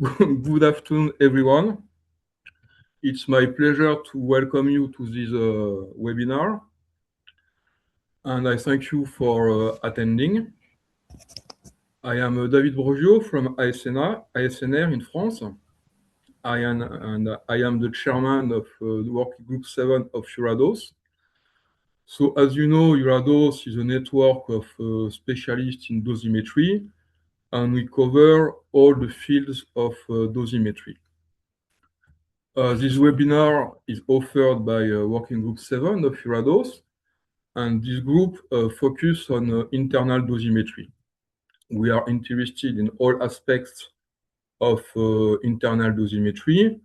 Good afternoon, everyone. It's my pleasure to welcome you to this webinar, and I thank you for attending. I am David Brogio from ASNR in France. I am the chairman of the Working Group 7 of EURADOS. So, as you know, EURADOS is a network of specialists in dosimetry, and we cover all the fields of dosimetry. This webinar is offered by Working Group 7 of EURADOS, and this group focuses on internal dosimetry. We are interested in all aspects of internal dosimetry,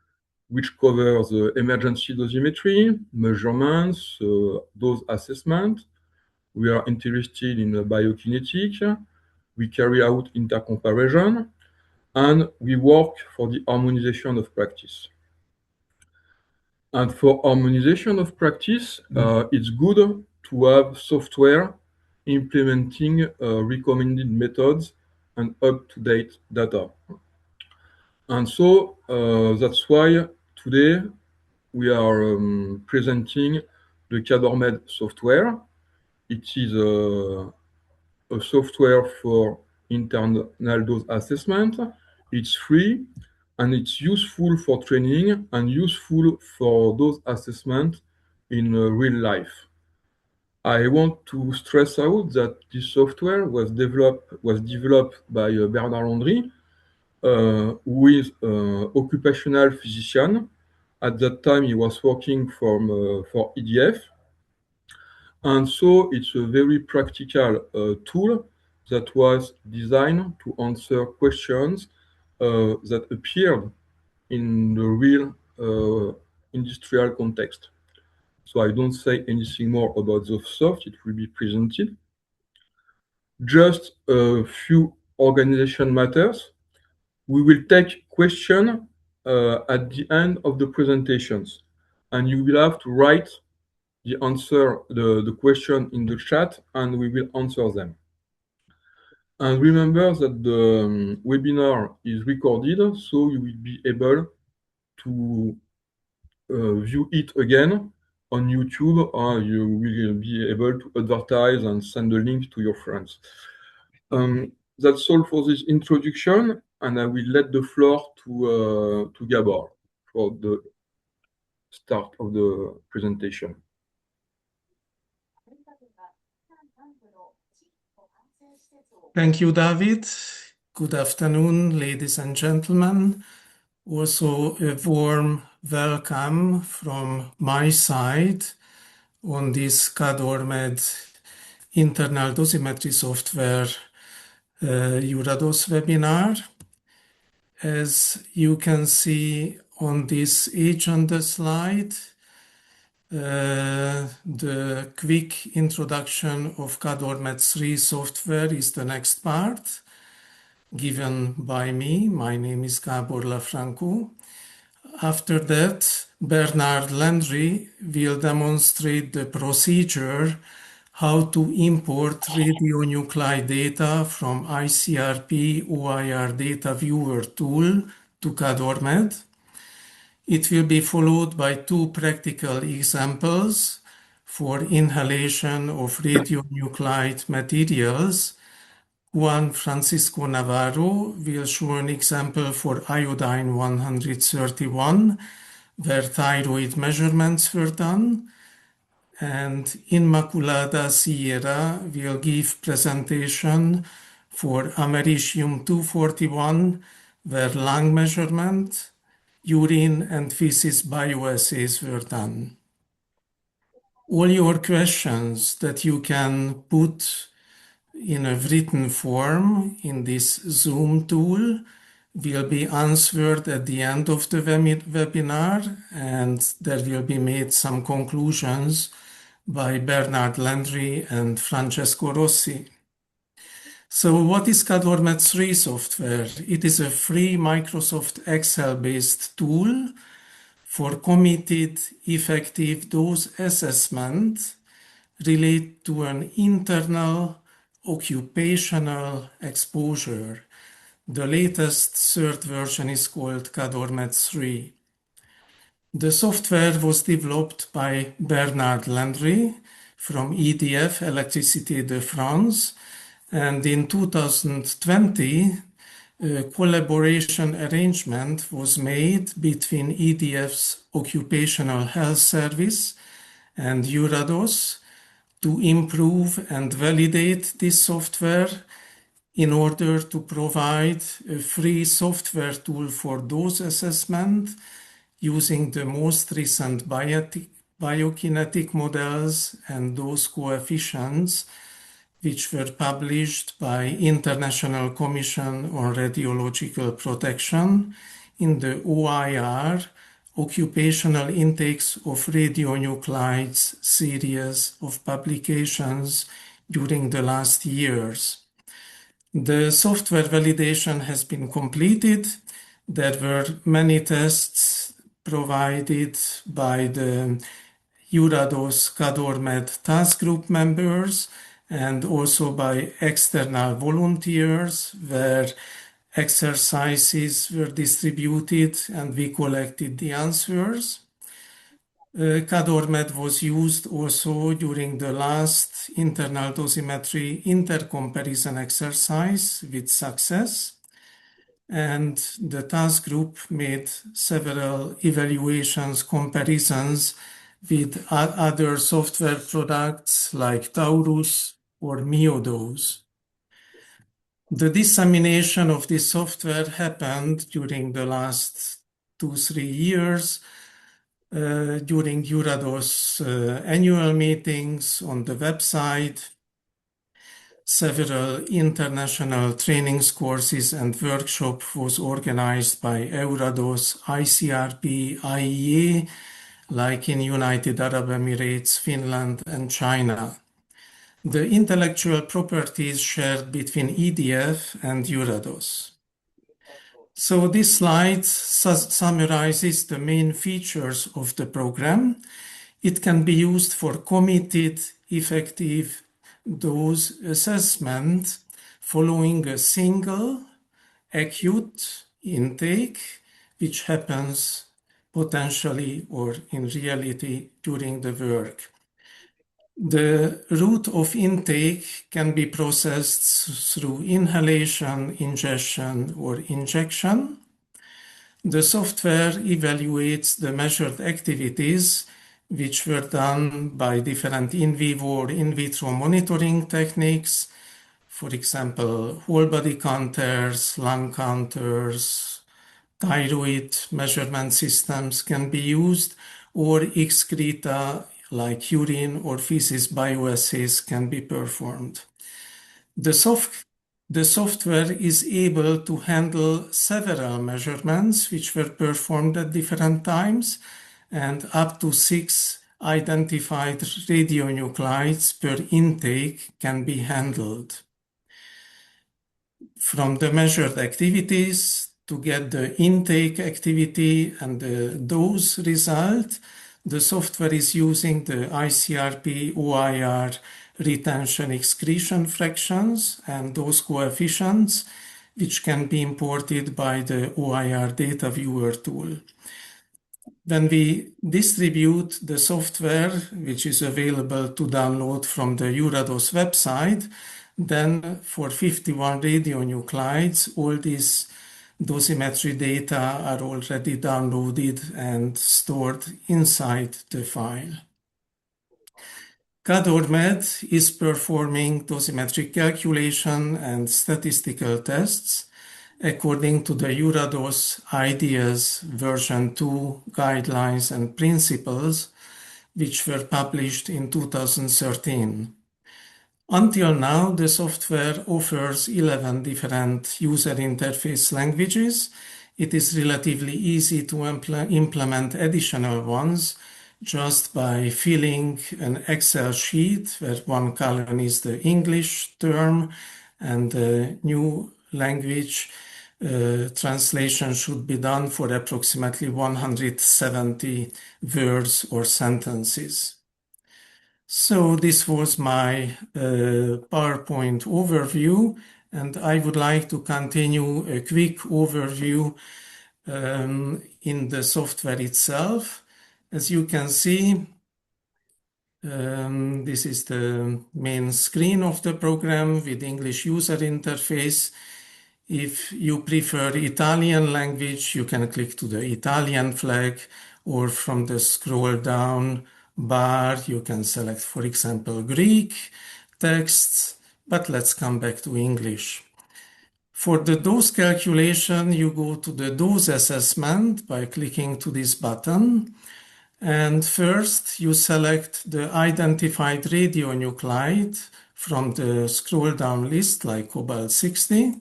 which covers emergency dosimetry, measurements, dose assessment. We are interested in biokinetic. We carry out intercomparison, and we work for the harmonization of practice. And for harmonization of practice, it's good to have software implementing recommended methods and up-to-date data. And so that's why today we are presenting the CADORmed software. It is a software for internal dose assessment. It's free, and it's useful for training and useful for those assessments in real life. I want to stress out that this software was developed by Bernard Landry, who is an occupational physician. At that time, he was working for EDF. And so it's a very practical tool that was designed to answer questions that appeared in the real industrial context. So I don't say anything more about the soft, it will be presented. Just a few organization matters. We will take questions at the end of the presentations, and you will have to write the answer, the question in the chat, and we will answer them. And remember that the webinar is recorded, so you will be able to view it again on YouTube, or you will be able to advertise and send a link to your friends. That's all for this introduction, and I will let the floor to Gabor for the start of the presentation. Thank you, David. Good afternoon, ladies and gentlemen. Also, a warm welcome from my side on this CADORmed internal dosimetry software EURADOS webinar. As you can see on this image on the slide, the quick introduction of CADORmed III software is the next part, given by me. My name is Gábor Lafranco. After that, Bernard Landry will demonstrate the procedure how to import radionuclide data from ICRP OIR Data Viewer tool to CADORmed. It will be followed by two practical examples for inhalation of radionuclide materials. Juan Francisco Navarro will show an example for iodine 131, where thyroid measurements were done, and Inmaculada Sierra will give presentation for americium 241, where lung measurement, urine and feces bioassays were done. All your questions that you can put in a written form in this Zoom tool will be answered at the end of the webinar, and there will be made some conclusions by Bernard Landry and Francesco Rossi. So what is CADORmed III software? It is a free Microsoft Excel-based tool for committed, effective dose assessment related to an internal occupational exposure. The latest third version is called CADORmed III. The software was developed by Bernard Landry from EDF, Électricité de France, and in 2020, a collaboration arrangement was made between EDF's Occupational Health Service and EURADOS to improve and validate this software in order to provide a free software tool for dose assessment using the most recent biokinetic models and dose coefficients, which were published by International Commission on Radiological Protection in the OIR Occupational Intakes of Radionuclides series of publications during the last years. The software validation has been completed. There were many tests provided by the EURADOS CADORmed task group members and also by external volunteers, where exercises were distributed and we collected the answers. CADORmed was used also during the last internal dosimetry intercomparison exercise with success, and the task group made several evaluations, comparisons with other software products like Taurus or Miodos. The dissemination of this software happened during the last 2-3 years during EURADOS annual meetings on the website. Several international trainings, courses and workshops was organized by EURADOS, ICRP, IEA, like in United Arab Emirates, Finland and China. The intellectual property is shared between EDF and EURADOS. So this slide summarizes the main features of the program. It can be used for committed, effective dose assessment following a single acute intake, which happens potentially or in reality during the work. The route of intake can be processed through inhalation, ingestion, or injection. The software evaluates the measured activities which were done by different in vivo or in vitro monitoring techniques. For example, whole body counters, lung counters, thyroid measurement systems can be used, or excreta like urine or feces bioassays can be performed. The software is able to handle several measurements which were performed at different times, and up to 6 identified radionuclides per intake can be handled. From the measured activities to get the intake activity and the dose result, the software is using the ICRP OIR retention excretion fractions and dose coefficients, which can be imported by the OIR Data Viewer tool. When we distribute the software, which is available to download from the EURADOS website, then for 51 radionuclides, all these dosimetry data are already downloaded and stored inside the file. CADORmed is performing dosimetric calculation and statistical tests according to the EURADOS IDEAS version 2 guidelines and principles, which were published in 2013. Until now, the software offers 11 different user interface languages. It is relatively easy to implement additional ones just by filling an Excel sheet where one column is the English term and the new language translation should be done for approximately 170 words or sentences. So this was my PowerPoint overview, and I would like to continue a quick overview in the software itself. As you can see, this is the main screen of the program with English user interface. If you prefer Italian language, you can click to the Italian flag, or from the scroll down bar, you can select, for example, Greek texts, but let's come back to English. For the dose calculation, you go to the dose assessment by clicking to this button. And first, you select the identified radionuclide from the scroll down list, like cobalt-60.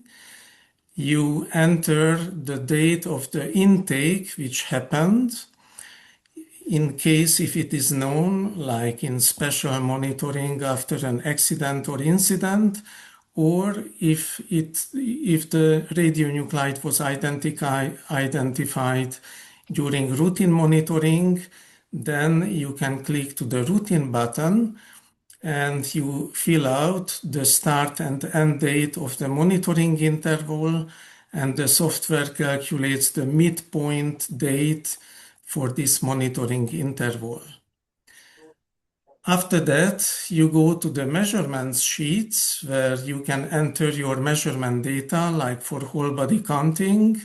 You enter the date of the intake which happened, in case if it is known, like in special monitoring after an accident or incident, or if the radionuclide was identified during routine monitoring, then you can click to the routine button and you fill out the start and end date of the monitoring interval, and the software calculates the midpoint date for this monitoring interval. After that, you go to the measurements sheets where you can enter your measurement data, like for whole body counting.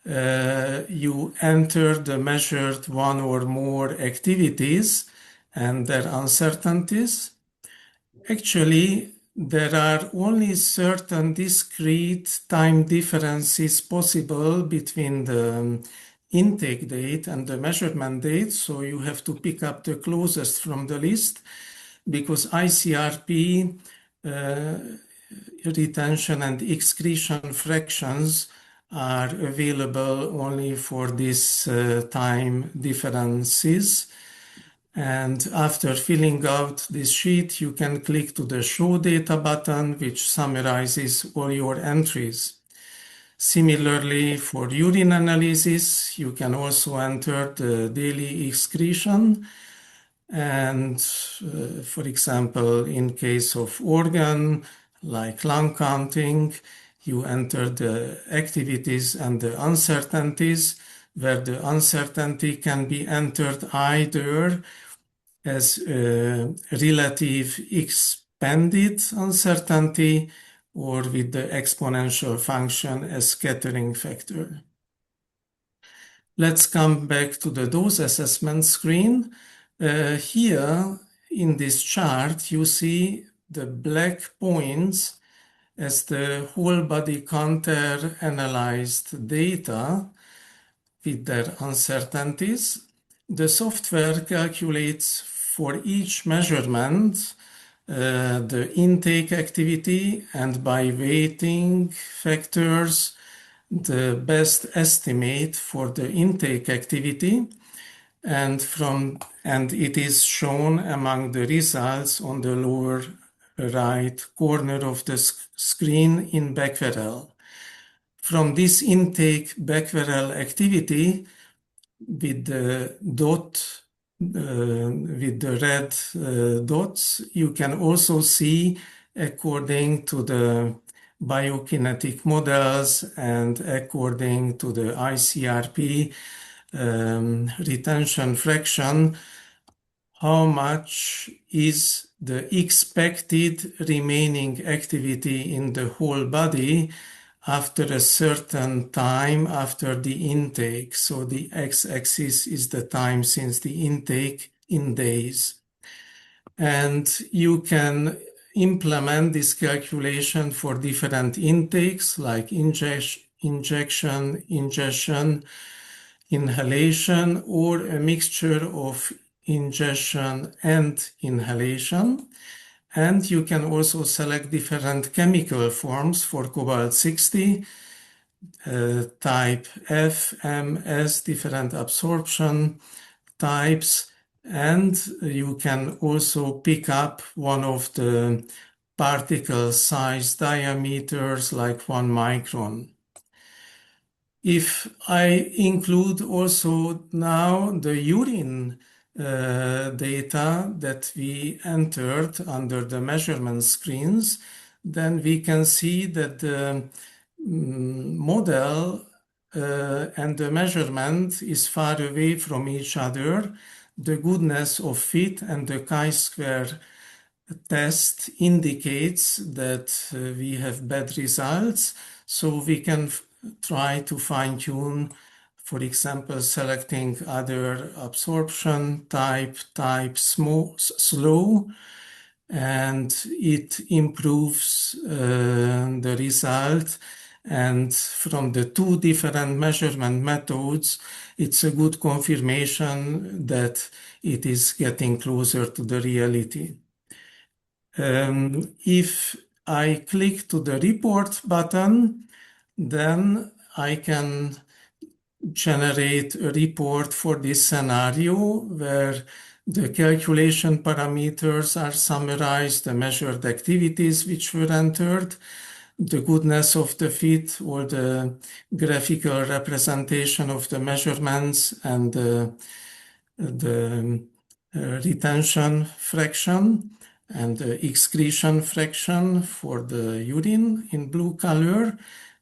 You enter the measured one or more activities and their uncertainties. Actually, there are only certain discrete time differences possible between the intake date and the measurement date, so you have to pick up the closest from the list, because ICRP retention and excretion fractions are available only for these time differences. And after filling out this sheet, you can click to the Show Data button, which summarizes all your entries. Similarly, for urine analysis, you can also enter the daily excretion. And for example, in case of organ, like lung counting, you enter the activities and the uncertainties, where the uncertainty can be entered either as relative expanded uncertainty or with the exponential function as scattering factor. Let's come back to the dose assessment screen. Here in this chart, you see the black points as the whole body counter analyzed data with their uncertainties. The software calculates for each measurement the intake activity, and by weighting factors, the best estimate for the intake activity, and it is shown among the results on the lower right corner of the screen in becquerel. From this intake becquerel activity, with the red dots, you can also see, according to the biokinetic models and according to the ICRP retention fraction, how much is the expected remaining activity in the whole body after a certain time after the intake. So the x-axis is the time since the intake in days. And you can implement this calculation for different intakes, like injection, ingestion, inhalation, or a mixture of ingestion and inhalation. And you can also select different chemical forms for cobalt-60, type F, M, S, different absorption types. And you can also pick up one of the particle size diameters, like 1 micron. If I include also now the urine data that we entered under the measurement screens, then we can see that the model and the measurement is far away from each other. The goodness of fit and the chi-square test indicates that we have bad results, so we can try to fine-tune, for example, selecting other absorption type slow, and it improves the result. And from the two different measurement methods, it's a good confirmation that it is getting closer to the reality. If I click to the report button, then I can generate a report for this scenario where the calculation parameters are summarized, the measured activities which were entered, the goodness of the fit, or the graphical representation of the measurements, and the retention fraction and the excretion fraction for the urine in blue color,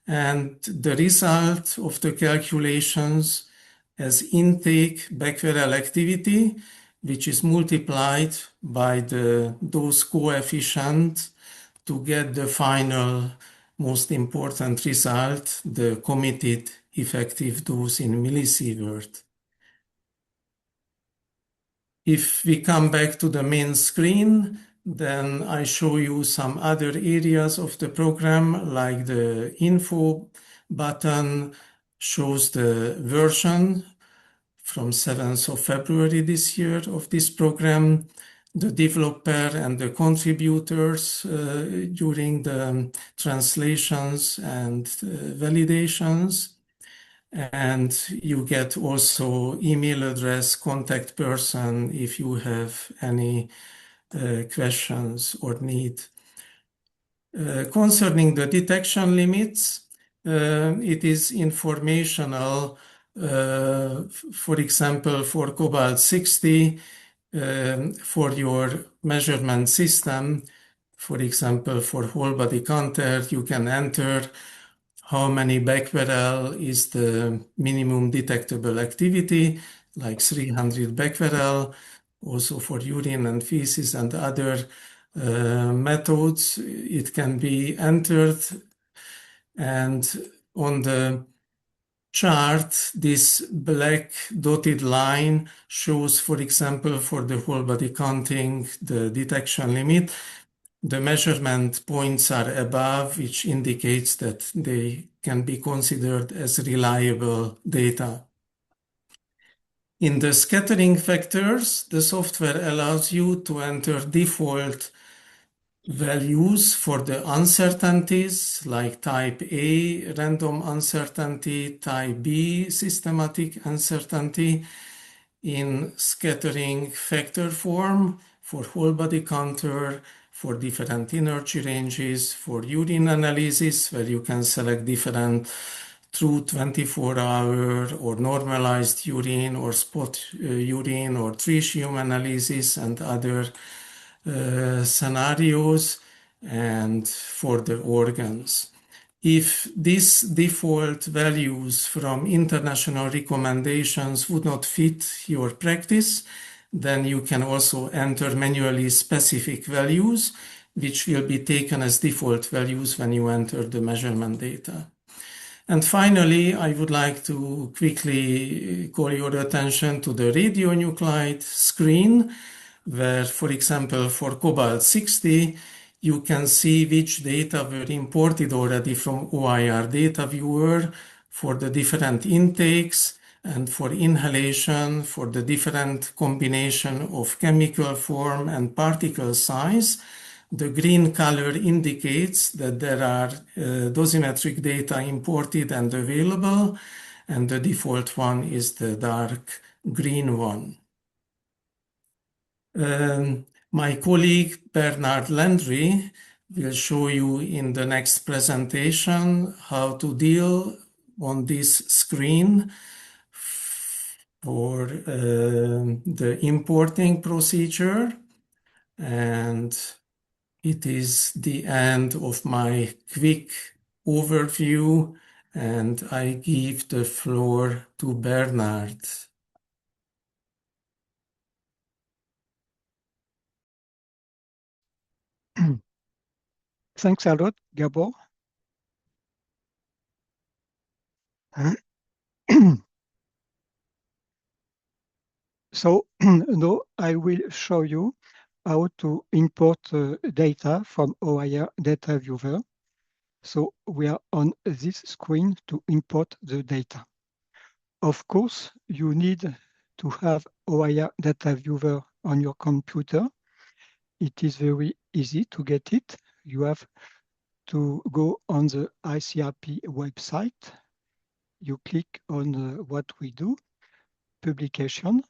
and the result of the calculations as intake Becquerel activity, which is multiplied by the dose coefficient to get the final most important result, the committed effective dose in millisievert. If we come back to the main screen, then I show you some other areas of the program, like the info button shows the version from 7th of February this year of this program, the developer and the contributors during the translations and validations. And you get also email address, contact person if you have any questions or need. Concerning the detection limits, it is informational. For example, for cobalt-60, for your measurement system, for example, for whole body counter, you can enter how many becquerel is the minimum detectable activity, like 300 becquerel. Also for urine and feces and other methods, it can be entered. And on the chart, this black dotted line shows, for example, for the whole body counting, the detection limit. The measurement points are above, which indicates that they can be considered as reliable data. In the scattering factors, the software allows you to enter default values for the uncertainties, like type A, random uncertainty, type B, systematic uncertainty, in scattering factor form for whole body counter, for different energy ranges, for urine analysis, where you can select different true 24-hour or normalized urine or spot urine or tritium analysis and other scenarios, and for the organs. If these default values from international recommendations would not fit your practice, then you can also enter manually specific values, which will be taken as default values when you enter the measurement data. And finally, I would like to quickly call your attention to the radionuclide screen, where, for example, for cobalt-60, you can see which data were imported already from OIR Data Viewer for the different intakes and for inhalation, for the different combination of chemical form and particle size. The green color indicates that there are dosimetric data imported and available, and the default one is the dark green one. My colleague Bernard Landry will show you in the next presentation how to deal on this screen for the importing procedure. And it is the end of my quick overview, and I give the floor to Bernard. Thanks a lot, Gabor. So now I will show you how to import data from OIR Data Viewer. So we are on this screen to import the data. Of course, you need to have OIR Data Viewer on your computer. It is very easy to get it. You have to go on the ICRP website. You click on what we do, publication,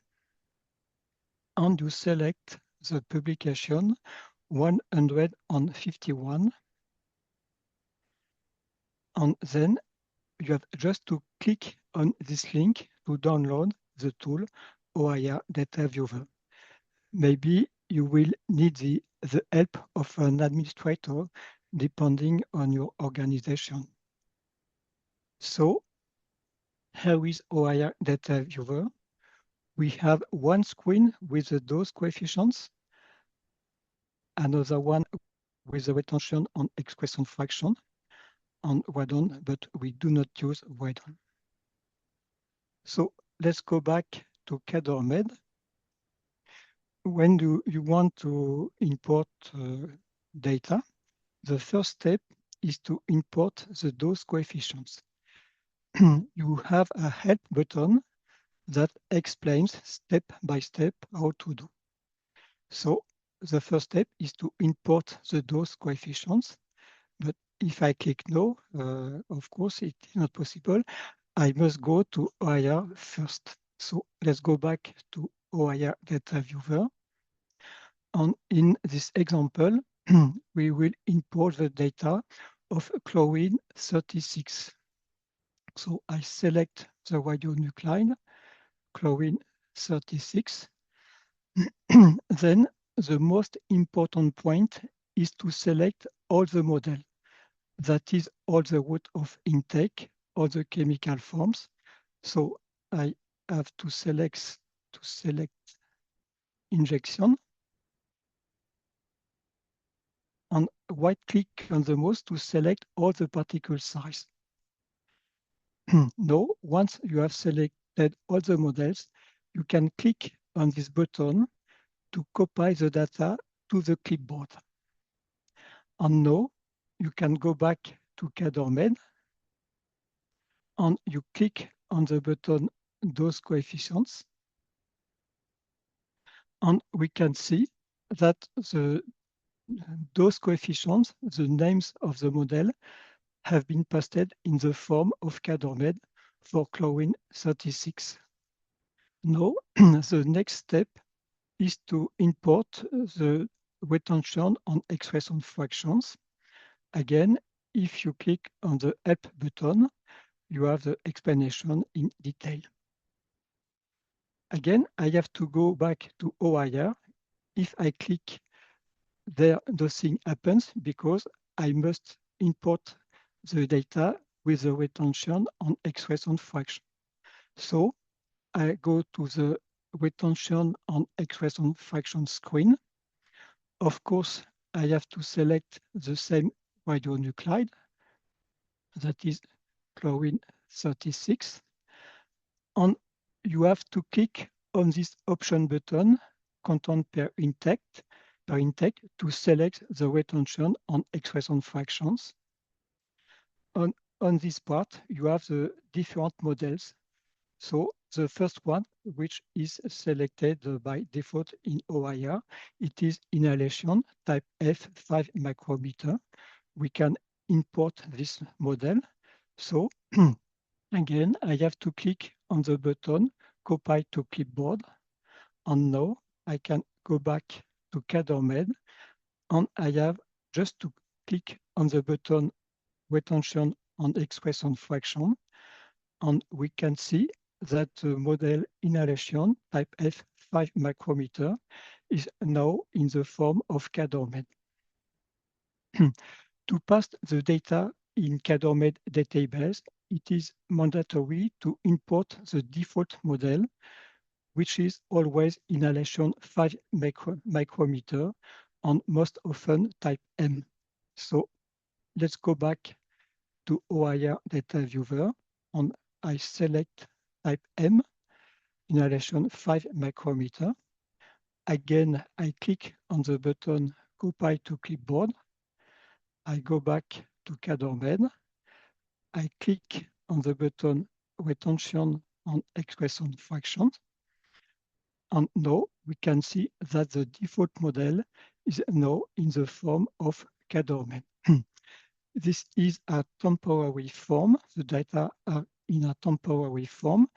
and you select the publication 151, and then you have just to click on this link to download the tool OIR Data Viewer. Maybe you will need the help of an administrator depending on your organization. So here is OIR Data Viewer. We have one screen with the dose coefficients, another one with the retention on expression fraction on radon, but we do not use radon. So let's go back to CADORmed. When you want to import data, the first step is to import the dose coefficients. You have a help button that explains step by step how to do. So the first step is to import the dose coefficients. But if I click no, of course, it is not possible. I must go to OIR first. So let's go back to OIR Data Viewer. And in this example, we will import the data of chlorine 36. So I select the radionuclide, chlorine 36. Then the most important point is to select all the model. That is all the route of intake, all the chemical forms. So I have to select injection and right-click on the mouse to select all the particle size. Now, once you have selected all the models, you can click on this button to copy the data to the clipboard. And now you can go back to CADORmed and you click on the button Dose Coefficients. And we can see that the dose coefficients, the names of the model, have been pasted in the form of CADORmed for chlorine 36. Now, the next step is to import the retention on expression fractions. Again, if you click on the Help button, you have the explanation in detail. Again, I have to go back to OIR. If I click there, nothing happens because I must import the data with the retention on expression fraction. So I go to the retention on expression fraction screen. Of course, I have to select the same radionuclide, that is chlorine 36. And you have to click on this option button, content per intake, to select the retention on expression fractions. On this part, you have the different models. So the first one, which is selected by default in OIR, it is inhalation type F 5 micrometer. We can import this model. So again, I have to click on the button Copy to Clipboard. And now I can go back to CADORmed and I have just to click on the button Retention on Expression Fraction. And we can see that the model inhalation type F 5 micrometer is now in the form of CADORmed. To pass the data in CADORmed database, it is mandatory to import the default model, which is always inhalation 5 micrometer and most often type M. So let's go back to OIR Data Viewer and I select type M, inhalation 5 micrometer. Again, I click on the button Copy to Clipboard. I go back to CADORmed. I click on the button Retention and Expression Fraction. And now we can see that the default model is now in the form of CADORmed. This is a temporary form. The data are in a temporary form.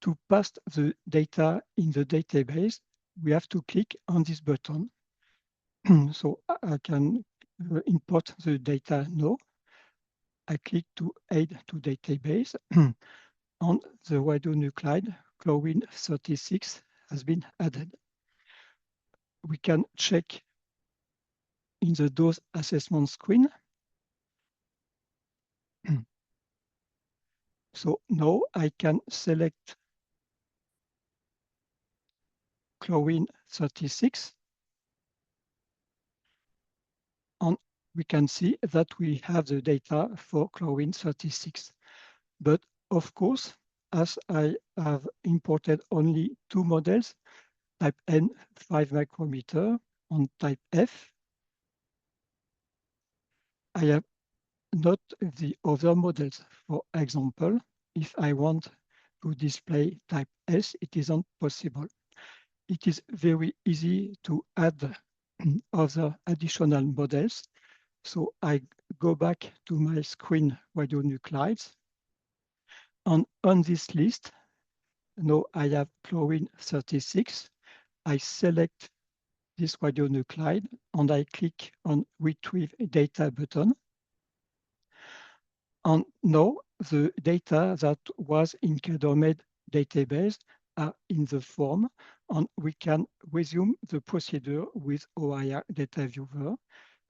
To pass the data in the database, we have to click on this button. So I can import the data now. I click to Add to Database, and the radionuclide chlorine 36 has been added. We can check in the dose assessment screen. So now I can select chlorine 36, and we can see that we have the data for chlorine 36. But of course, as I have imported only 2 models, type N 5 micrometer and type F, I have not the other models. For example, if I want to display type S, it isn't possible. It is very easy to add other additional models. So I go back to my screen radionuclides. And on this list, now I have chlorine 36. I select this radionuclide and I click on Retrieve Data button. And now the data that was in CADORmed database are in the form, and we can resume the procedure with OIR Data Viewer.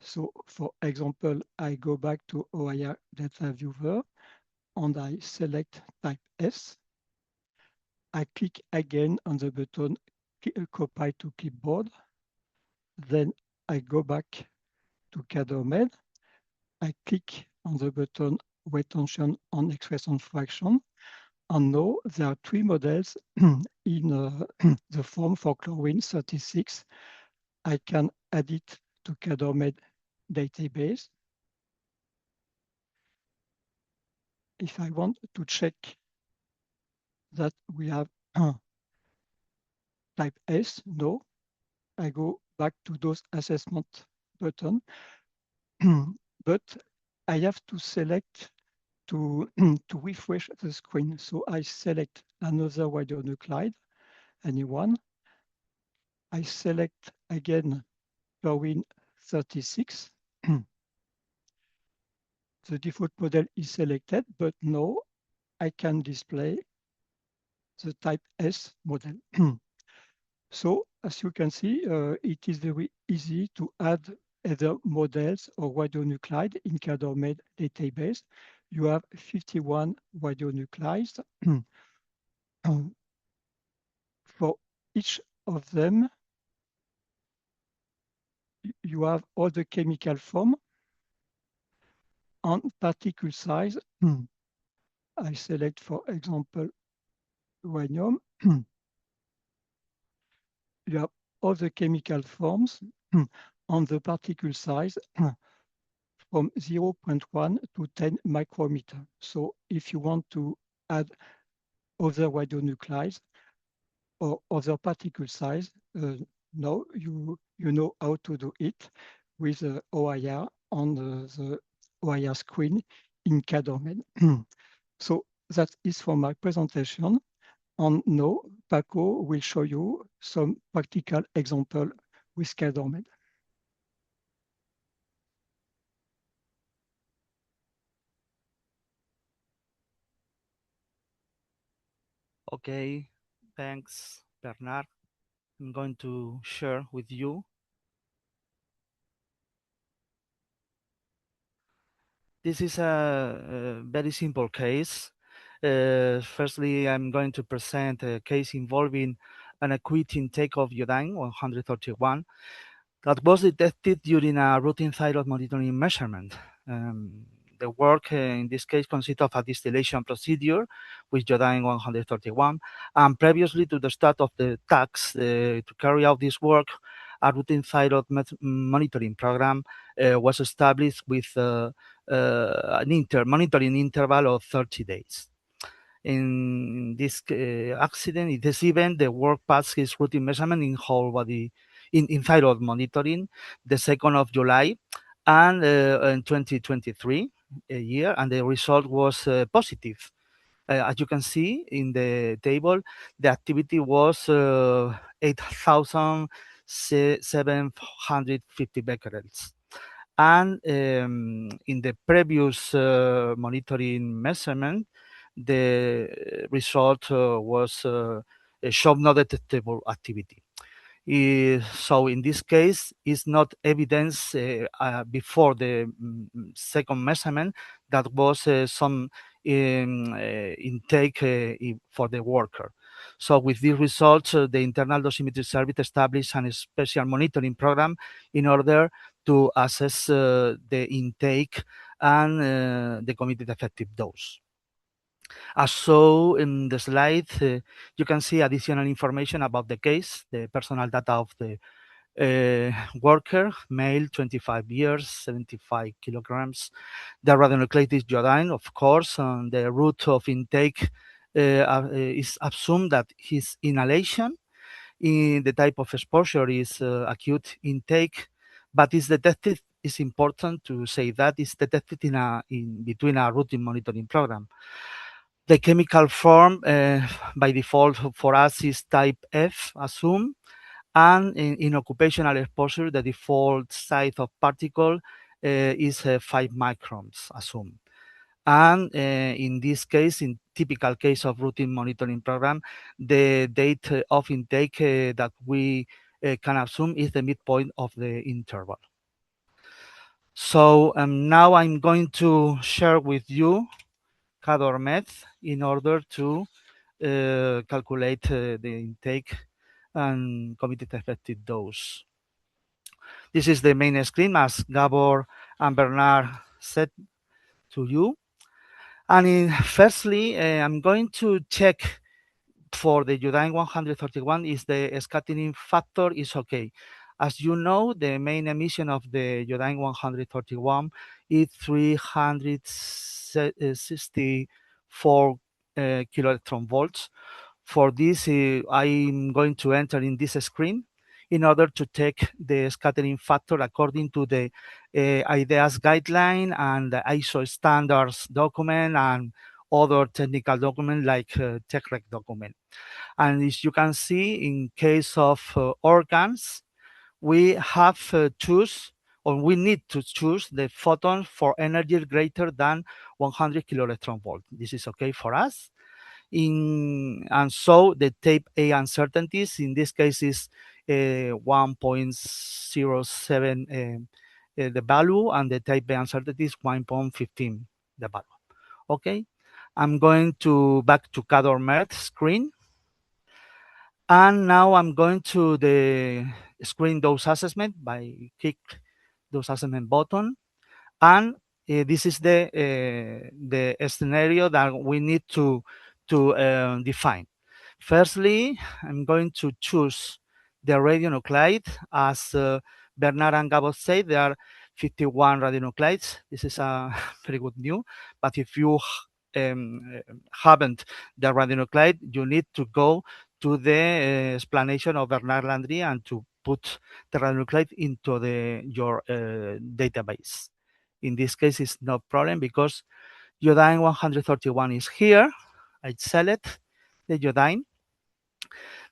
So for example, I go back to OIR Data Viewer and I select type S. I click again on the button Copy to Clipboard. Then I go back to CADORmed. I click on the button Retention and Expression Fraction. And now there are 3 models in the form for chlorine 36. I can add it to CADORmed database. If I want to check that we have type S, no, I go back to dose assessment button. But I have to select to refresh the screen. So I select another radionuclide, anyone. I select again chlorine 36. The default model is selected, but now I can display the type S model. So as you can see, it is very easy to add either models or radionuclide in CADORmed database. You have 51 radionuclides. For each of them, you have all the chemical form and particle size. I select, for example, uranium. You have all the chemical forms on the particle size from 0.1 to 10 micrometer. So if you want to add other radionuclides or other particle size, now you know how to do it with OIR on the OIR screen in CADORmed. So that is for my presentation. And now Paco will show you some practical example with CADORmed. Okay, thanks, Bernard. I'm going to share with you This is a very simple case. Firstly, I'm going to present a case involving an acute intake of iodine 131 that was detected during a routine thyroid monitoring measurement. The work in this case consists of a distillation procedure with iodine 131, and previously to the start of the task to carry out this work, a routine thyroid monitoring program was established with an monitoring interval of 30 days. In this accident, in this event, the work passed its routine measurement in whole body in thyroid monitoring the 2nd of July and in 2023 year, and the result was positive. As you can see in the table, the activity was 8,750 becquerels. And in the previous monitoring measurement, the result was showed no detectable activity. So in this case, it's not evidence before the second measurement that was some intake for the worker. So with these results, the internal dosimetry service established a special monitoring program in order to assess the intake and the committed effective dose. As shown in the slide, you can see additional information about the case, the personal data of the worker, male, 25 years, 75 kilograms. The radionuclide is iodine, of course, and the route of intake is assumed that his inhalation in the type of exposure is acute intake, but is detected. It's important to say that it's detected in between a routine monitoring program. The chemical form by default for us is type F, assume, and in occupational exposure, the default size of particle is 5 microns, assume. And in this case, in typical case of routine monitoring program, the date of intake that we can assume is the midpoint of the interval. So now I'm going to share with you CADORmed in order to calculate the intake and committed effective dose. This is the main screen, as Gabor and Bernard said to you. And firstly, I'm going to check for the iodine 131 is the scattering factor is okay. As you know, the main emission of the iodine 131 is 364 kiloelectron volts. For this, I'm going to enter in this screen in order to take the scattering factor according to the IDEAS guideline and the ISO standards document and other technical document like TechRec document. And as you can see, in case of organs, we have we need to choose the photon for energy greater than 100 kiloelectron volt. This is okay for us. And so the type A uncertainties in this case is 1.07 the value, and the type B uncertainty is 1.15 the value. Okay, I'm going back to CADORmed screen. And now I'm going to the screen dose assessment by click dose assessment button. And this is the scenario that we need to define. Firstly, I'm going to choose the radionuclide. As Bernard and Gabo said, there are 51 radionuclides. This is a very good news. But if you haven't the radionuclide, you need to go to the explanation of Bernard Landry and to put the radionuclide into your database. In this case, it's no problem because iodine 131 is here. I select the iodine.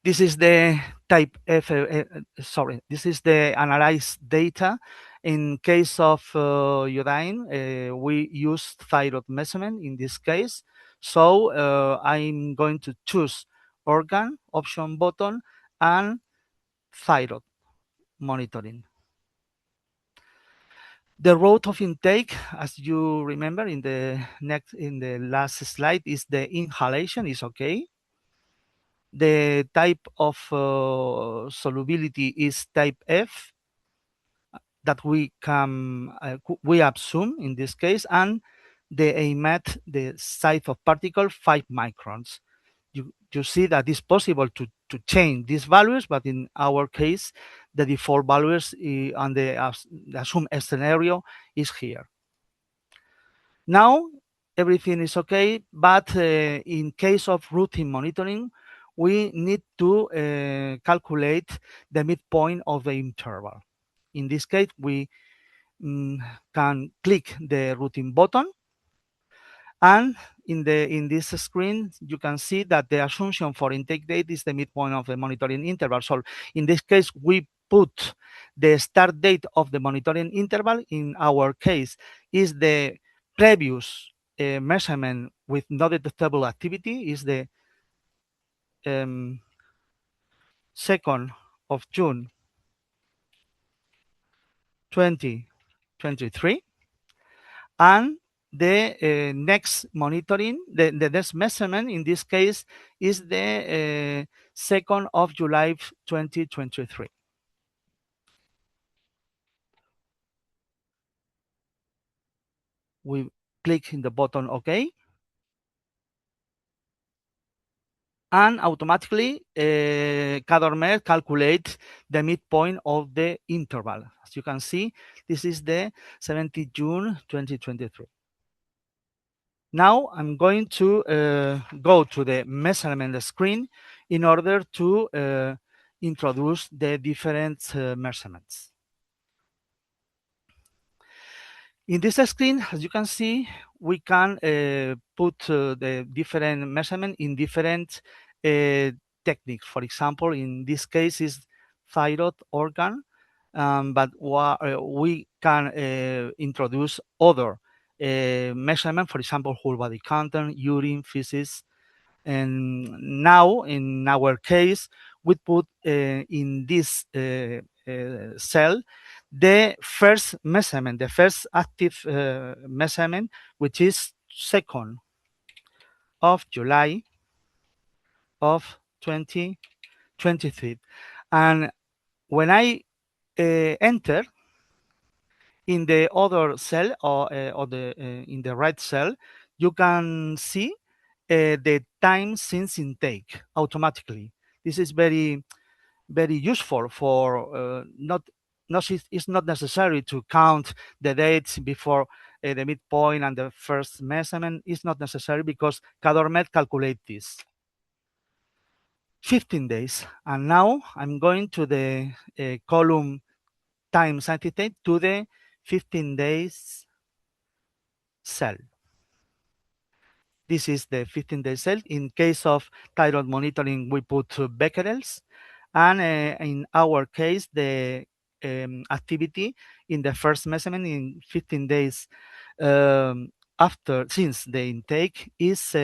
This is the type F, this is the analyzed data. In case of iodine, we use thyroid measurement in this case. So I'm going to choose organ, option button, and thyroid monitoring. The route of intake, as you remember in the last slide, is the inhalation is okay. The type of solubility is type F that we can we assume in this case, and the AMAT, the size of particle, 5 microns. You see that it's possible to change these values, but in our case, the default values on the assumed scenario is here. Now, everything is okay, but in case of routine monitoring, we need to calculate the midpoint of the interval. In this case, we can click the routine button, and in this screen, you can see that the assumption for intake date is the midpoint of the monitoring interval. So in this case, we put the start date of the monitoring interval. In our case, is the previous measurement with no detectable activity, is the 2nd of June 2023, and the next monitoring, the next measurement in this case is the 2nd of July 2023. We click in the button OK, and automatically CADORmed calculates the midpoint of the interval. As you can see, this is the 17th June 2023. Now I'm going to go to the measurement screen in order to introduce the different measurements. In this screen, as you can see, we can put the different measurement in different techniques. For example, in this case is thyroid organ, but we can introduce other measurement, for example, whole body content, urine, feces. And now, in our case, we put in this cell the first measurement, the first active measurement, which is 2nd of July of 2023. And when I enter in the other cell or in the right cell, you can see the time since intake automatically. This is very useful for it's not necessary to count the dates before the midpoint and the first measurement. It's not necessary because CADORmed calculates this. 15 days. And now I'm going to the column time scientific to the 15 days cell. This is the 15-day cell. In case of thyroid monitoring, we put becquerels. And in our case, the activity in the first measurement in 15 days since the intake is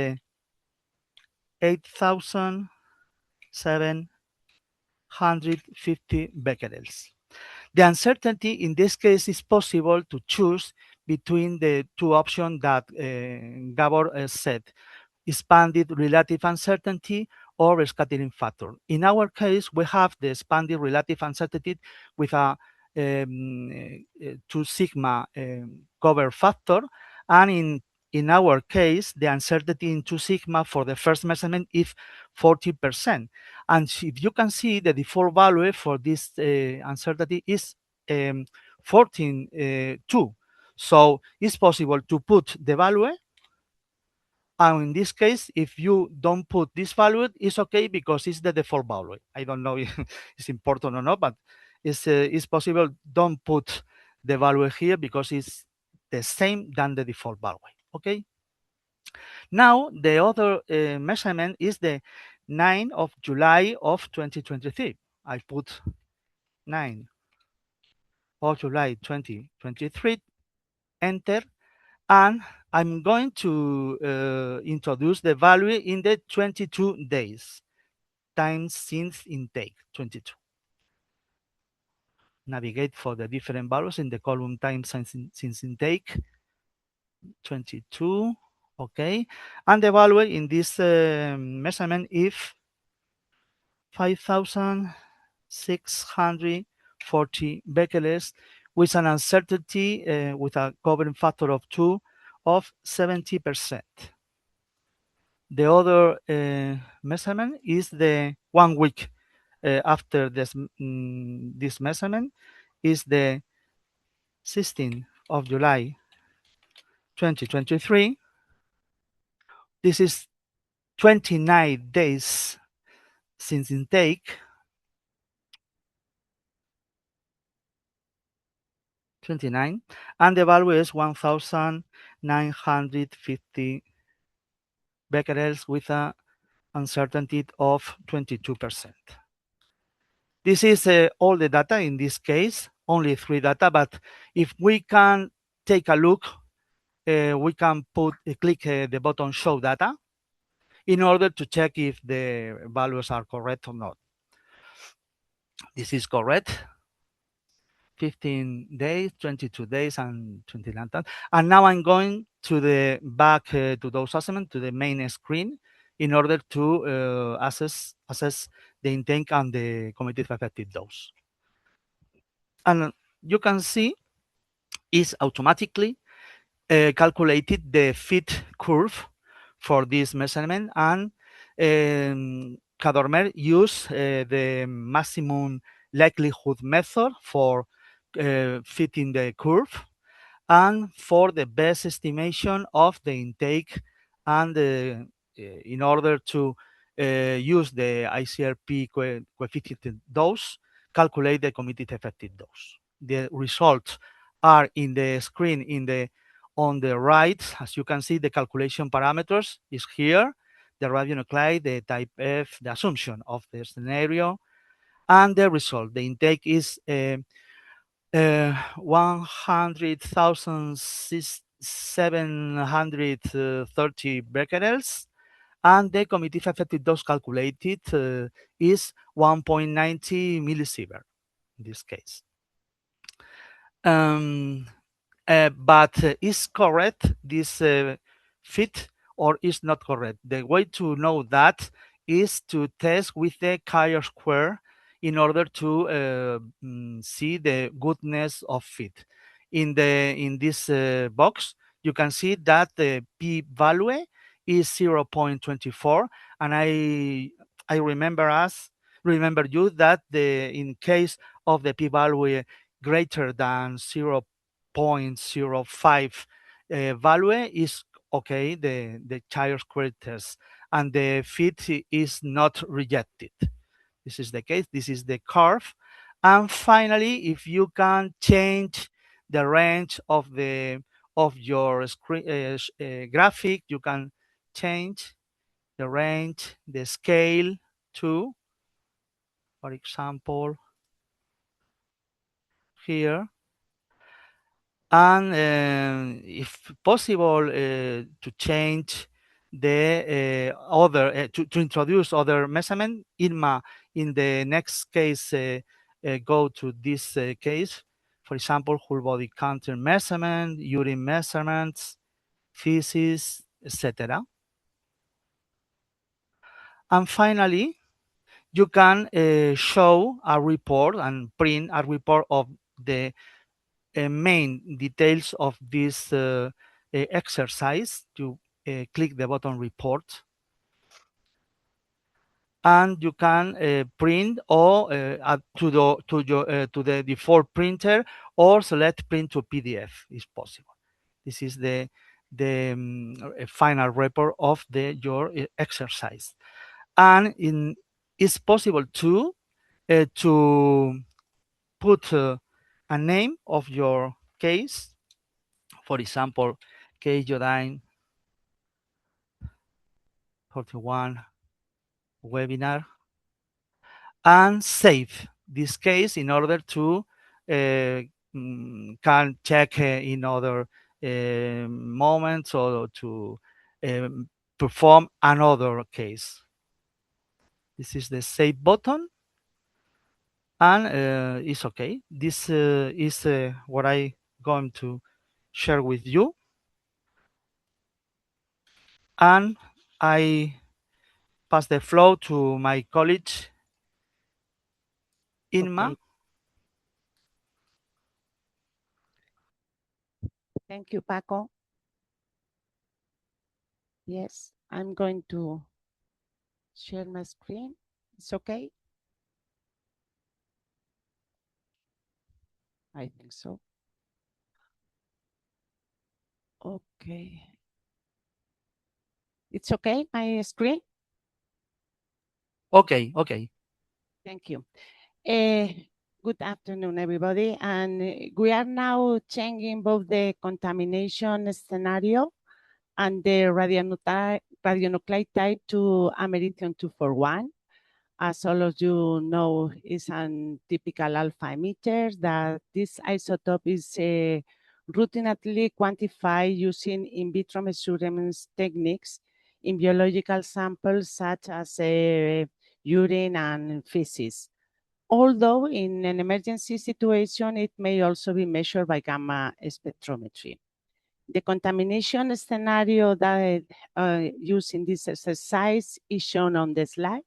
8,750 becquerels. The uncertainty in this case is possible to choose between the two options that Gabor said, expanded relative uncertainty or scattering factor. In our case, we have the expanded relative uncertainty with a 2 sigma cover factor, and in our case, the uncertainty in 2 sigma for the first measurement is 40%. And if you can see, the default value for this uncertainty is 14.2. So it's possible to put the value, and in this case, if you don't put this value, it's okay because it's the default value. I don't know if it's important or not, but it's possible. Don't put the value here because it's the same than the default value. Okay. Now the other measurement is the 9th of July of 2023. I put 9th of July 2023. Enter. And I'm going to introduce the value in the 22 days, time since intake, 22. navigate for the different values in the column time since intake. 22, okay. And the value in this measurement is 5,640 becquerels with an uncertainty with a covering factor of 2 of 70%. The other measurement is the 1 week after this measurement is the 16th of July 2023. This is 29 days since intake. 29, and the value is 1,950 becquerels with an uncertainty of 22%. This is all the data in this case, only 3 data, but if we can take a look, we can click the button show data in order to check if the values are correct or not. This is correct. 15 days, 22 days, and 29 days. And now I'm going to the back to those assessment, to the main screen, in order to assess the intake and the cumulative effective dose. And you can see it's automatically calculated the fit curve for this measurement, and CADORmed use the maximum likelihood method for fitting the curve and for the best estimation of the intake, and in order to use the ICRP coefficient dose, calculate the committed effective dose. The results are in the screen on the right. As you can see, the calculation parameters is here, the radionuclide, the type F, the assumption of the scenario, and the result. The intake is 100,730 becquerels, and the cumulative effective dose calculated is 1.90 millisievert in this case. But is correct this fit or is not correct? The way to know that is to test with the chi-square in order to see the goodness of fit. In this box, you can see that the p-value is 0.24, and I remember you that in case of the p-value greater than 0.05 value is okay, the chi-square test, and the fit is not rejected. This is the case. This is the curve. And finally, if you can change the range of your screen graphic, you can change the range, the scale to, for example, here. And if possible, to change the other, to introduce other measurement. Irma, in the next case, go to this case, for example, whole body counter measurement, urine measurements, feces, etc. And finally, you can show a report and print a report of the main details of this exercise. You click the button report, and you can print or add to the default printer, or select print to PDF is possible. This is the final report of your exercise, and it's possible to put a name of your case, for example, case iodine 41 webinar, and save this case in order to can check in other moments, or to perform another case. This is the save button. and it's okay. This is what I'm going to share with you. And I pass the floor to my colleague, Inma. Okay. Thank you, Paco. Yes, I'm going to share my screen. It's okay? I think so. Okay. It's okay, my screen? Okay, okay. Thank you. Good afternoon, everybody. And we are now changing both the contamination scenario and the radionuclide type to americium-241. As all of you know, is a typical alpha emitter that this isotope is routinely quantified using in vitro measurements techniques in biological samples such as urine and feces. Although in an emergency situation, it may also be measured by gamma spectrometry. The contamination scenario that used in this exercise is shown on the slide.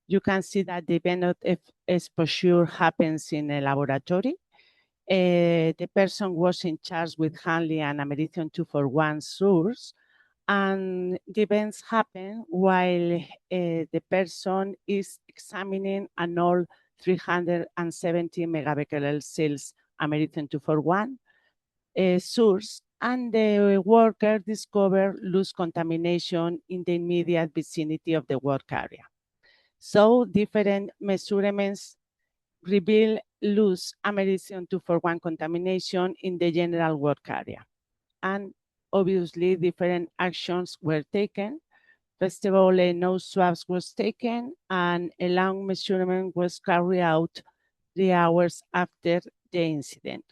You can see that the event of exposure happens in a laboratory. The person was in charge with handling an americium-241 source, and the events happen while the person is examining an old 370 megabecquerel cells americium-241 source, and the worker discovered loose contamination in the immediate vicinity of the work area. So different measurements reveal loose americium-241 contamination in the general work area. And obviously different actions were taken. First of all, a nose swabs was taken and a lung measurement was carried out 3 hours after the incident.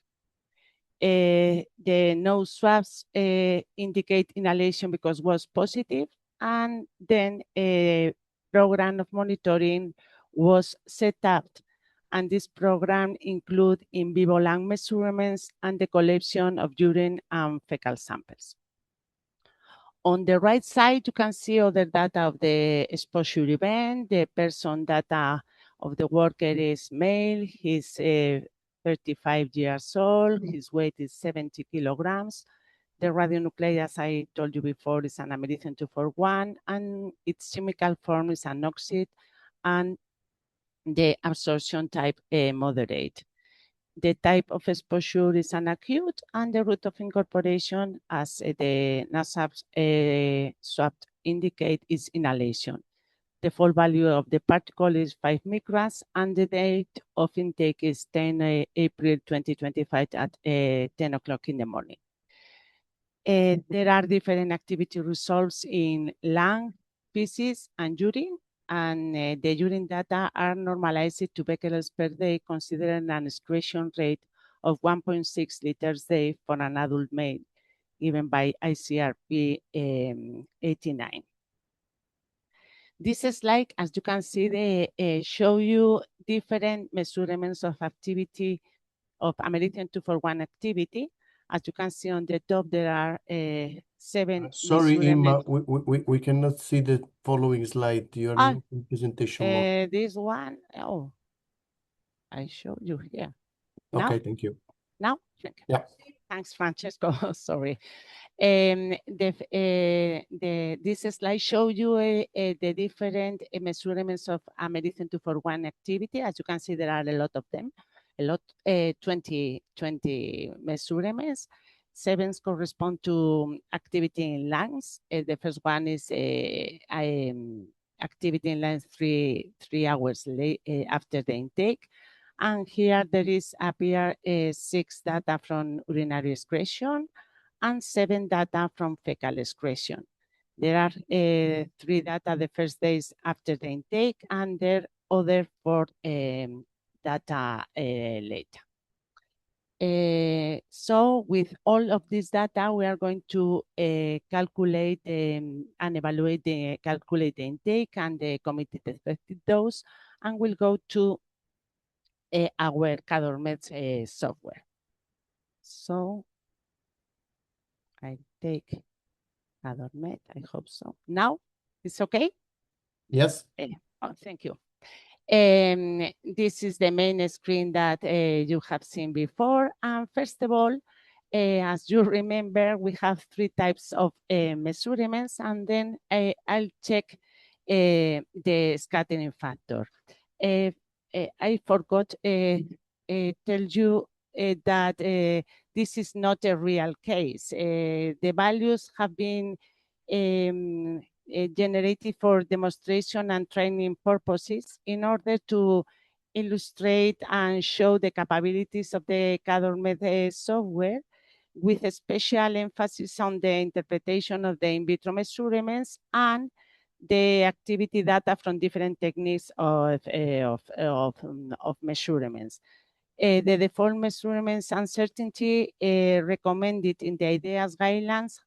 The nose swabs indicate inhalation because was positive, and then a program of monitoring was set up, and this program include in vivo lung measurements and the collection of urine and fecal samples. On the right side, you can see other data of the exposure event. The person data of the worker is male. He's 35 years old. His weight is 70 kilograms. The radionuclide, as I told you before, is an americium-241, and its chemical form is an oxide, and the absorption type moderate. The type of exposure is an acute, and the route of incorporation, as the NASAP swab indicate, is inhalation. The full value of the particle is 5 microns, and the date of intake is 10 April 2025 at 10 o'clock in the morning. There are different activity results in lung, feces, and urine, and the urine data are normalized to becquerels per day, considering an excretion rate of 1.6 liters a day for an adult male, given by ICRP 89. This slide, as you can see, they show you different measurements of activity of americium-241 activity. As you can see on the top, there are 7 Sorry, measurements. Inma, we cannot see the following slide. You are not in presentation mode. This one, oh, I showed you here. Now? Okay, thank you. Now? Yeah. Thanks, Francesco. Sorry. This slide shows you the different measurements of americium-241 activity. As you can see, there are a lot of them, 20 measurements. 7 correspond to activity in lungs. The first one is activity in lungs 3 hours after the intake. And here there is appear 6 data from urinary excretion and 7 data from fecal excretion. There are 3 data the first days after the intake, and there other 4 data later. So with all of this data, we are going to calculate and evaluate calculate the intake and the committed expected dose, and we'll go to our CADORmed software. So I take CADORmed, I hope so. Now it's okay? Yes. Oh, thank you. This is the main screen that you have seen before. And first of all, as you remember, we have 3 types of measurements, and then I'll check the scattering factor. I forgot tell you that this is not a real case. The values have been generated for demonstration and training purposes in order to illustrate and show the capabilities of the CADORmed software, with a special emphasis on the interpretation of the in vitro measurements and the activity data from different techniques of measurements. The default measurements uncertainty recommended in the IDEAS guidelines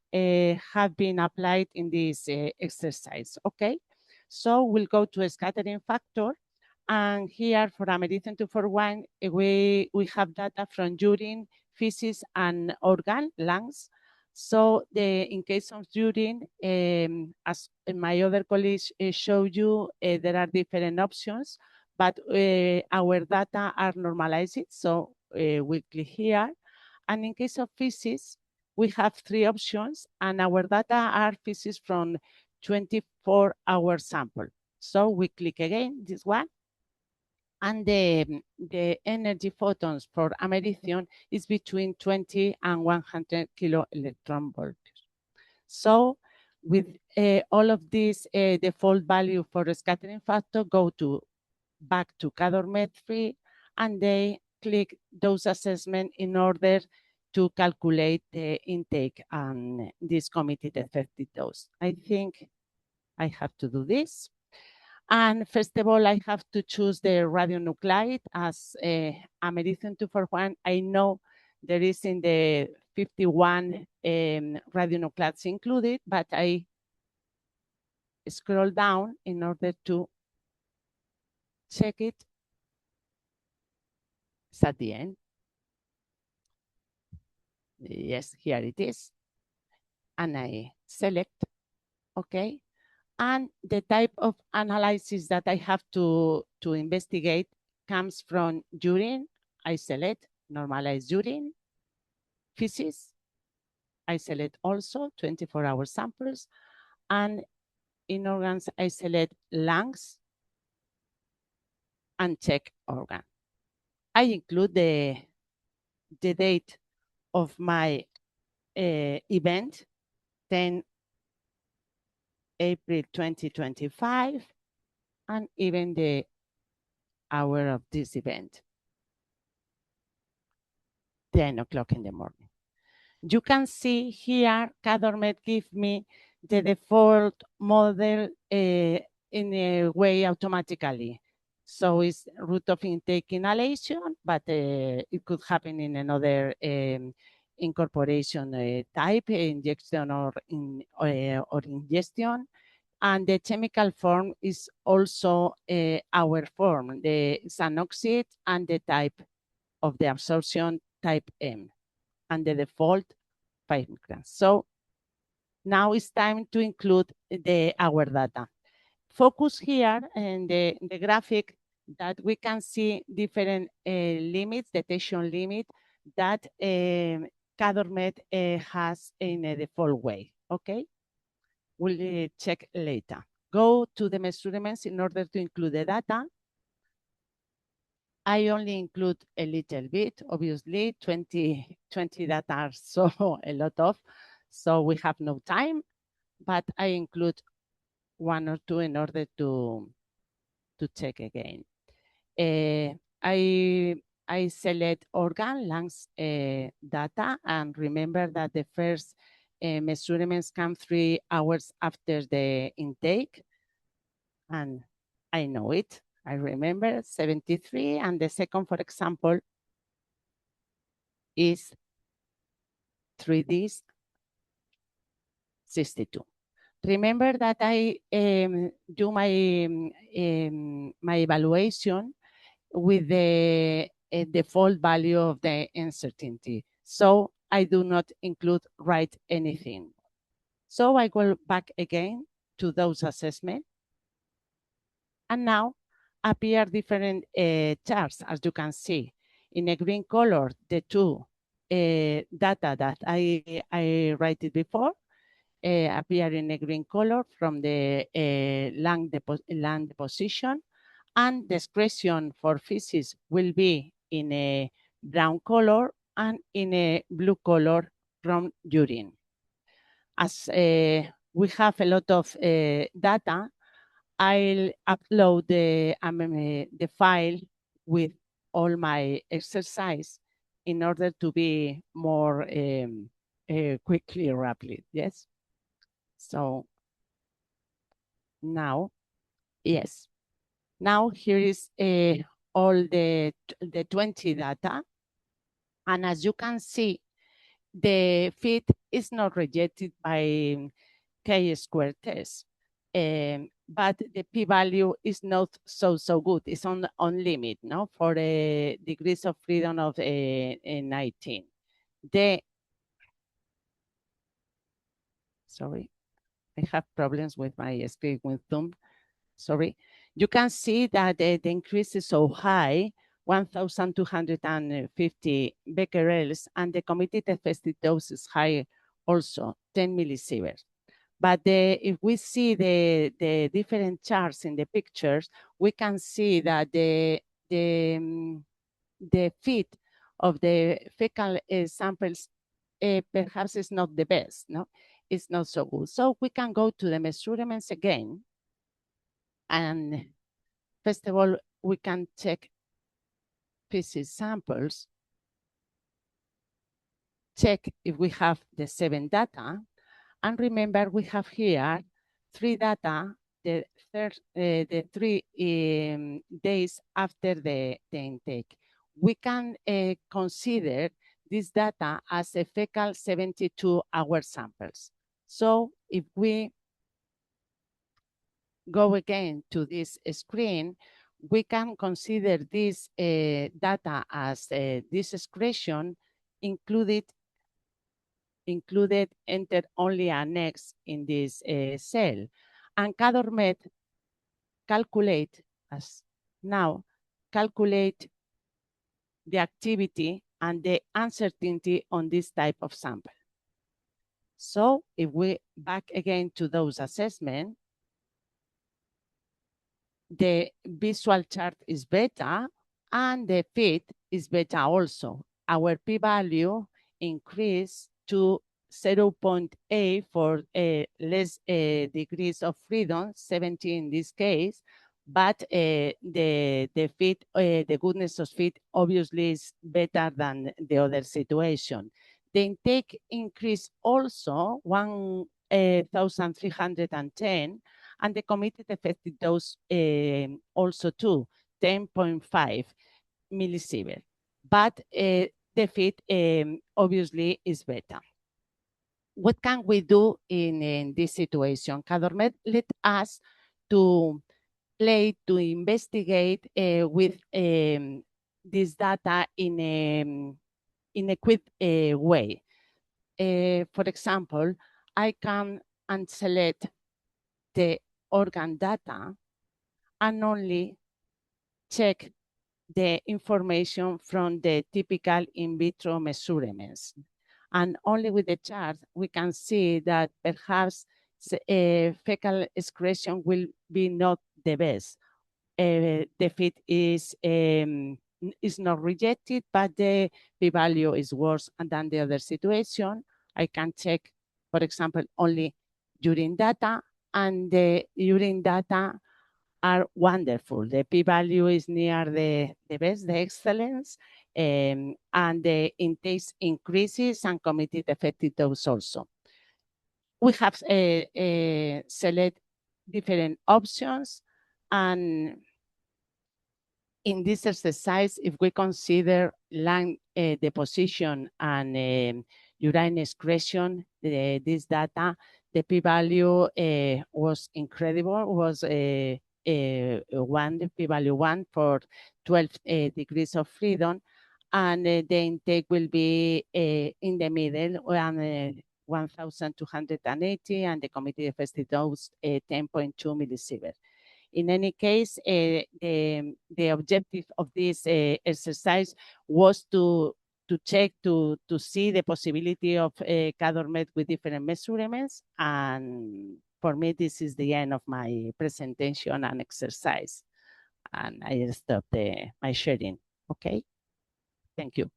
have been applied in this exercise. Okay, so we'll go to a scattering factor, and here for americium 241 we have data from urine, feces, and organ, lungs. So in case of urine, as my other colleagues show you, there are different options, but our data are normalized, so we click here. And in case of feces, we have 3 options, and our data are feces from 24-hour sample. So we click again, this one, and the energy photons for americium is between 20 and 100 kilo electron volts. So with all of these default value for the scattering factor, go back to CADORmed III, and they click dose assessment in order to calculate the intake and this committed effective dose. I think I have to do this. And first of all, I have to choose the radionuclide as americium 241. I know there is in the 51 radionuclides included, but I scroll down in order to check it. It's at the end. Yes, here it is. And I select, okay. And the type of analysis that I have to investigate comes from urine. I select normalized urine. Feces, I select also 24-hour samples. And in organs, I select lungs and check organ. I include the date of my event, 10 April 2025, and even the hour of this event, 10 o'clock in the morning. You can see here, CADORmed gives me the default model in a way automatically. So it's route of intake inhalation, but it could happen in another incorporation type, injection or ingestion. And the chemical form is also our form, the cyanoxide, and the type of the absorption type M, and the default 5 microns. So now it's time to include our data. Focus here in the graphic that we can see different limits, detection limit that CADORmed has in a default way, okay? We'll check later. Go to the measurements in order to include the data. I only include a little bit, obviously, 20 data are so a lot of, so we have no time, but I include 1 or 2 in order to check again. I select organ, lungs data, and remember that the first measurements come 3 hours after the intake, and I know it. I remember 73, and the second, for example, is 3D 62. Remember that I do my evaluation with the default value of the uncertainty. So I do not write anything. So I go back again to those assessments. And now appear different charts, as you can see. In a green color, the two data that I write it before appear in a green color from the land deposition, and discretion for physics will be in a brown color and in a blue color from urine. As we have a lot of data, I'll upload the file with all my exercise in order to be more quickly rapid. Yes. So now, yes. Now here is all the 20 data. And as you can see, the fit is not rejected by chi-square test. But the p-value is not so good. It's on limit, no, for the degrees of freedom of 19. Sorry, I have problems with my screen with Zoom. Sorry. You can see that the increase is so high, 1,250 becquerels, and the committed effective dose is high also, 10 millisieverts. But if we see the different charts in the pictures, we can see that the fit of the fecal samples perhaps is not the best, no? It's not so good. So we can go to the measurements again. And first of all, we can check feces samples, check if we have the 7 data. And remember, we have here 3 data, the 3 days after the intake. We can consider this data as a fecal 72-hour samples. So if we go again to this screen, we can consider this data as this excretion included enter only an X in this cell. And CADORmed calculate the activity and the uncertainty on this type of sample. So if we back again to those assessments, the visual chart is better and the fit is better also. Our p-value increased to 0.8 for less degrees of freedom, 70 in this case, but the fit, the goodness of fit obviously is better than the other situation. The intake increased also 1,310, and the committed effective dose also too, 10.5 millisievert. But the fit obviously is better. What can we do in this situation? CADORmed let us to investigate with this data in a quick way. For example, I can select the organ data and only check the information from the typical in vitro measurements. And only with the chart, we can see that perhaps fecal excretion will be not the best. The fit is not rejected, but the p-value is worse than the other situation. I can check, for example, only urine data, and the urine data are wonderful. The p-value is near the best, the excellence, and the intake increases and committed effective dose also. We have select different options, and in this exercise, if we consider lung deposition and urine excretion, this data, the p-value was incredible, was one p-value 1 for 12 degrees of freedom, and the intake will be in the middle, 1,280, and the committed effective dose 10.2 millisievert. In any case, the objective of this exercise was to check, to see the possibility of CADORmed with different measurements. And for me, this is the end of my presentation and exercise. And I stop my sharing. Okay, thank you.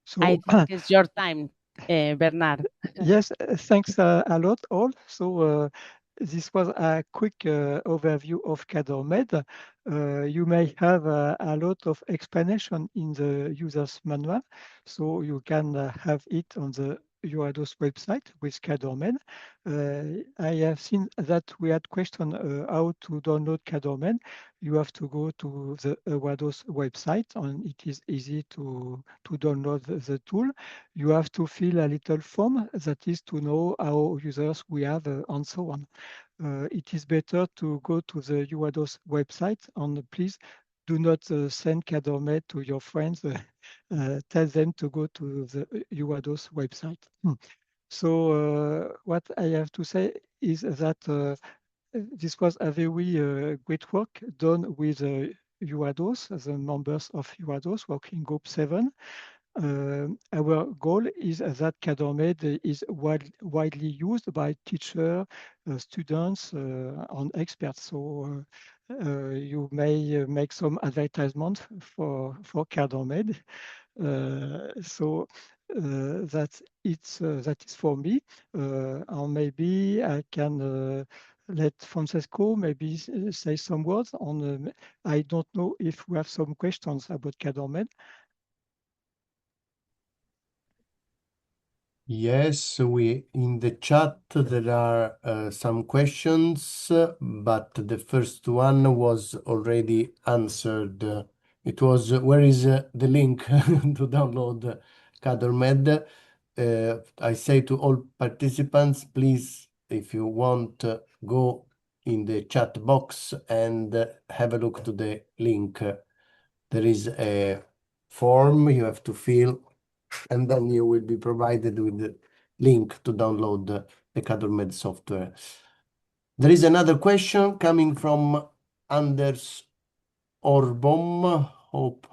So I think it's your time, Bernard. yes, thanks a lot all. So this was a quick overview of CADORmed. You may have a lot of explanation in the user's manual, so you can have it on the EURADOS website with CADORmed. I have seen that we had question how to download CADORmed. You have to go to the EURADOS website, and it is easy to download the tool. You have to fill a little form that is to know how users we have and so on. It is better to go to the EURADOS website, and please do not send CADORmed to your friends. Tell them to go to the EURADOS website. So what I have to say is that this was a very great work done with EURADOS, the members of EURADOS Working Group 7. Our goal is that CADORmed is widely used by teachers, students, and experts. So you may make some advertisement for CADORmed. So that is for me. Or maybe I can let Francesco maybe say some words on. I don't know if we have some questions about CADORmed. Yes, we in the chat there are some questions, but the first one was already answered. It was where is the link to download CADORmed? I say to all participants, please, if you want, go in the chat box and have a look to the link. There is a form you have to fill, and then you will be provided with the link to download the CADORmed software. There is another question coming from Anders Orbom. Hope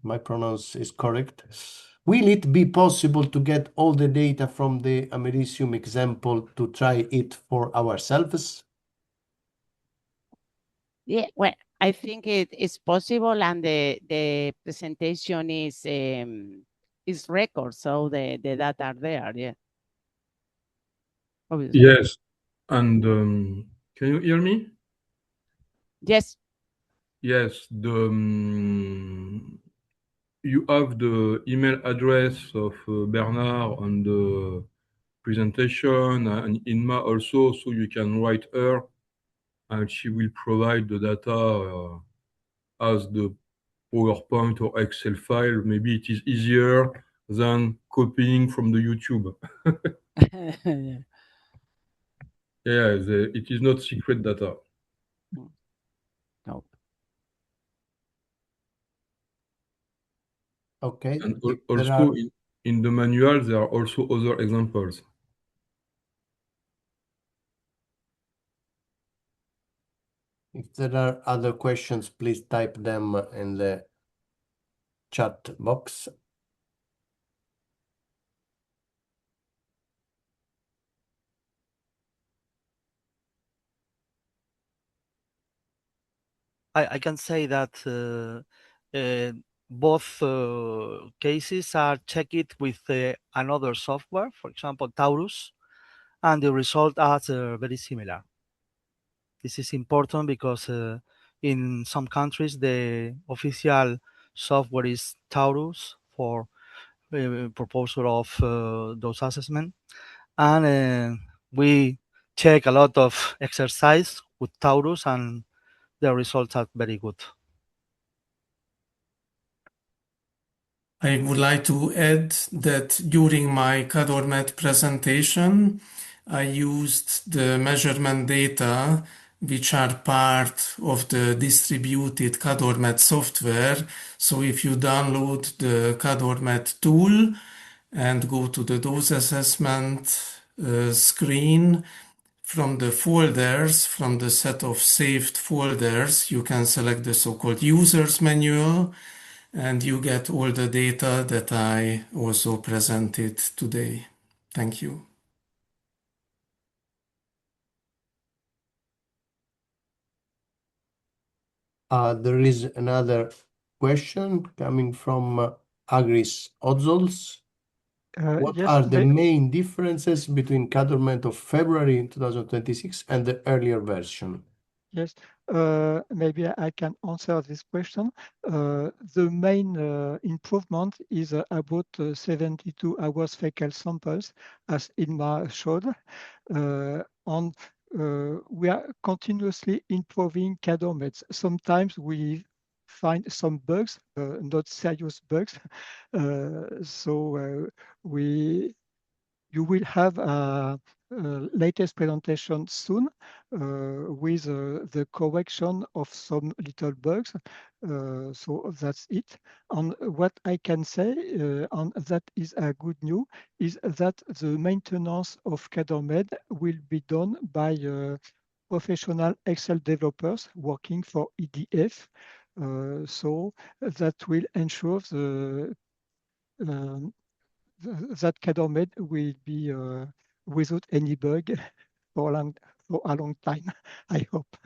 my pronounce is correct. Will it be possible to get all the data from the americium example to try it for ourselves? Yeah, well, I think it is possible, and the presentation is record, so the data are there. Yeah. Obviously. Yes, and can you hear me? Yes. Yes, you have the email address of Bernard on the presentation, and Inma also, so you can write her, and she will provide the data as the PowerPoint or Excel file. Maybe it is easier than copying from the YouTube. Yeah, it is not secret data. No. Okay. And also in the manual, there are also other examples. If there are other questions, please type them in the chat box. I can say that both cases are checked with another software, for example, Taurus, and the results are very similar. This is important because in some countries the official software is Taurus for proposal of those assessment, and we check a lot of exercise with Taurus, and the results are very good. I would like to add that during my CADORmed presentation, I used the measurement data which are part of the distributed CADORmed software. So if you download the CADORmed tool and go to the dose assessment screen, from the folders, from the set of saved folders, you can select the so-called users manual, and you get all the data that I also presented today. Thank you. There is another question coming from Agris Odzols. What yes, are the main differences between CADORmed of February 2026 and the earlier version? Yes, maybe I can answer this question. The main improvement is about 72 hours fecal samples, as Ilma showed. And we are continuously improving CADORmed. Sometimes we find some bugs, not serious bugs. So you will have a latest presentation soon with the correction of some little bugs. So that's it. And what I can say, and that is a good news, is that the maintenance of CADORmed will be done by professional Excel developers working for EDF. So that will ensure that CADORmed will be without any bug for a long time, I hope.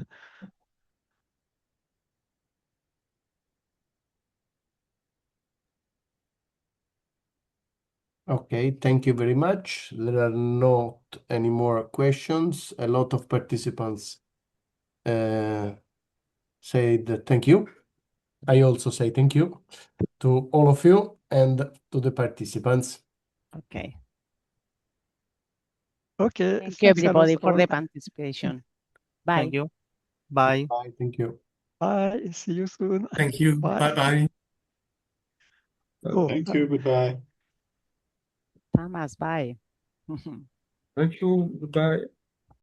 Okay, thank you very much. There are not any more questions. A lot of participants said thank you. I also say thank you to all of you and to the participants. Okay. Okay. Thank you, everybody, for the participation. Bye. Thank you. Bye. Bye. Thank you. Bye. See you soon. Thank you. Bye-bye. Oh, Thank you. Goodbye. Thomas, bye. Thank you. Goodbye.